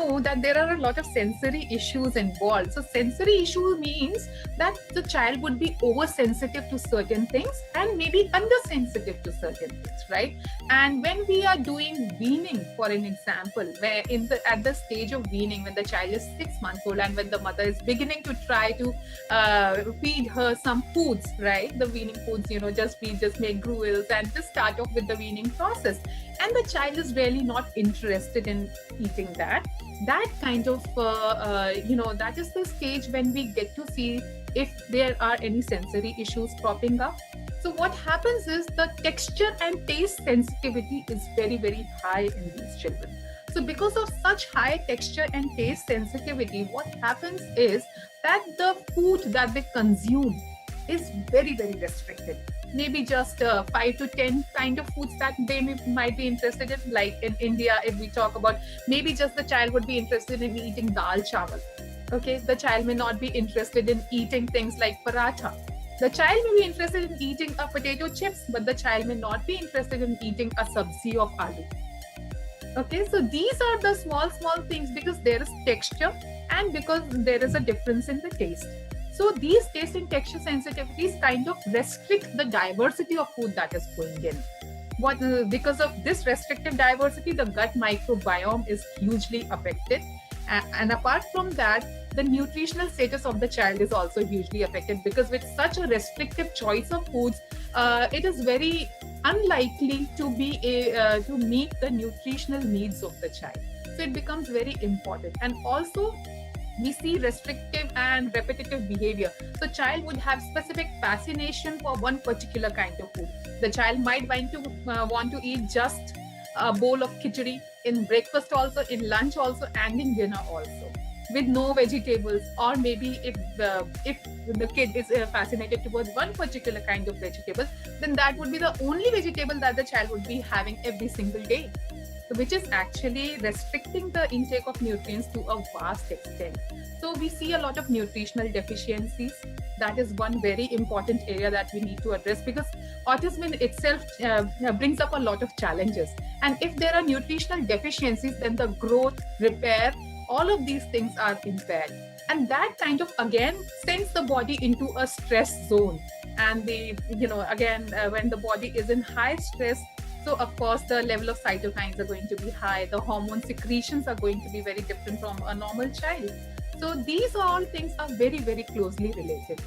know that there are a lot of sensory issues involved. So sensory issue means that the child would be oversensitive to certain things and maybe undersensitive to certain things, right? And when we are doing weaning, for an example, where at the stage of weaning, when the child is 6 months old and when the mother is beginning to try to feed her some foods, right? The weaning foods, just make gruels and just start off with the weaning process. And the child is really not interested in eating that. That kind of, that is the stage when we get to see if there are any sensory issues popping up. So what happens is the texture and taste sensitivity is very, very high in these children. So because of such high texture and taste sensitivity, what happens is that the food that they consume is very, very restricted. Maybe just 5 to 10 kind of foods that they might be interested in. Like in India, if we talk about, maybe just the child would be interested in eating dal chawal. Okay, the child may not be interested in eating things like paratha. The child may be interested in eating a potato chips, but the child may not be interested in eating a sabzi of aloo. Okay, so these are the small things, because there is texture and because there is a difference in the taste. So these taste and texture sensitivities kind of restrict the diversity of food that is going in. Because of this restricted diversity, the gut microbiome is hugely affected. And apart from that, the nutritional status of the child is also hugely affected, because with such a restrictive choice of foods, it is very unlikely to meet the nutritional needs of the child. So it becomes very important. And also, we see restrictive and repetitive behavior. So child would have specific fascination for one particular kind of food. The child might want to eat just a bowl of khichdi in breakfast also, in lunch also, and in dinner also, with no vegetables. Or maybe if the kid is fascinated towards one particular kind of vegetable, then that would be the only vegetable that the child would be having every single day, which is actually restricting the intake of nutrients to a vast extent. So we see a lot of nutritional deficiencies. That is one very important area that we need to address, because autism in itself brings up a lot of challenges. And if there are nutritional deficiencies, then the growth, repair, all of these things are impaired. And that kind of, again, sends the body into a stress zone. And when the body is in high stress, so of course the level of cytokines are going to be high. The hormone secretions are going to be very different from a normal child. So these all things are very, very closely related.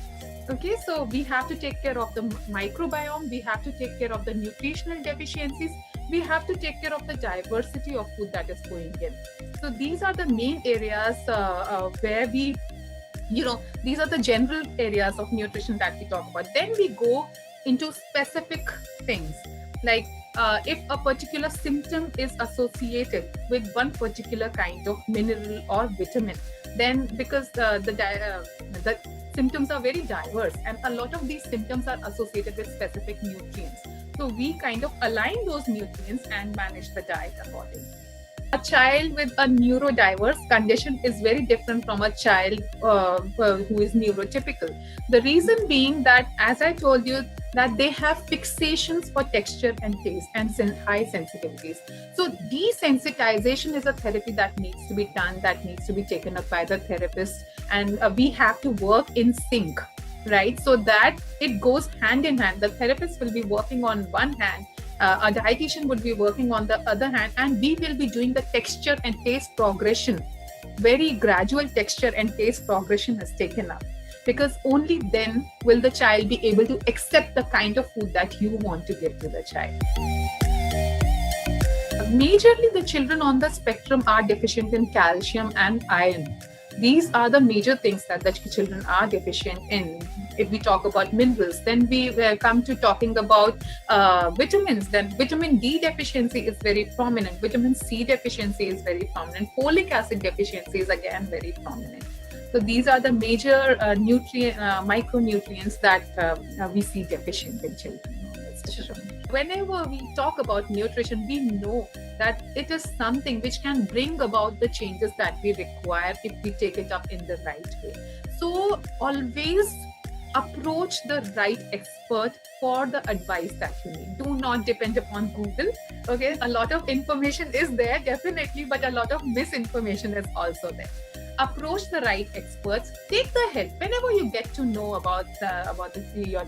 Okay, so we have to take care of the microbiome, we have to take care of the nutritional deficiencies, we have to take care of the diversity of food that is going in. So these are the main areas where we, these are the general areas of nutrition that we talk about. Then we go into specific things, like if a particular symptom is associated with one particular kind of mineral or vitamin, then because the symptoms are very diverse, and a lot of these symptoms are associated with specific nutrients. So we kind of align those nutrients and manage the diet accordingly. A child with a neurodiverse condition is very different from a child who is neurotypical. The reason being that, as I told you, that they have fixations for texture and taste and high sensitivities. So desensitization is a therapy that needs to be done, that needs to be taken up by the therapist, and we have to work in sync, right? So that it goes hand in hand. The therapist will be working on one hand, a dietitian would be working on the other hand, and we will be doing the texture and taste progression. Very gradual texture and taste progression is taken up, because only then will the child be able to accept the kind of food that you want to give to the child. Majorly, the children on the spectrum are deficient in calcium and iron. These are the major things that the children are deficient in. If we talk about minerals, then we come to talking about vitamins. Then vitamin D deficiency is very prominent. Vitamin C deficiency is very prominent. Folic acid deficiency is again very prominent. So these are the major micronutrients that we see deficient in children. Whenever we talk about nutrition, we know that it is something which can bring about the changes that we require if we take it up in the right way. So always approach the right expert for the advice that you need. Do not depend upon Google. Okay, a lot of information is there, definitely, but a lot of misinformation is also there. Approach the right experts. Take the help whenever you get to know about your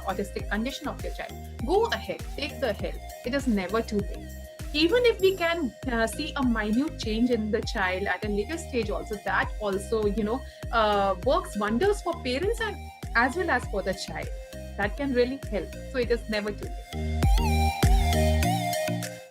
autistic condition of your child. Go ahead, take the help. It is never too late. Even if we can see a minute change in the child at a later stage, also that also works wonders for parents and as well as for the child. That can really help. So it is never too late.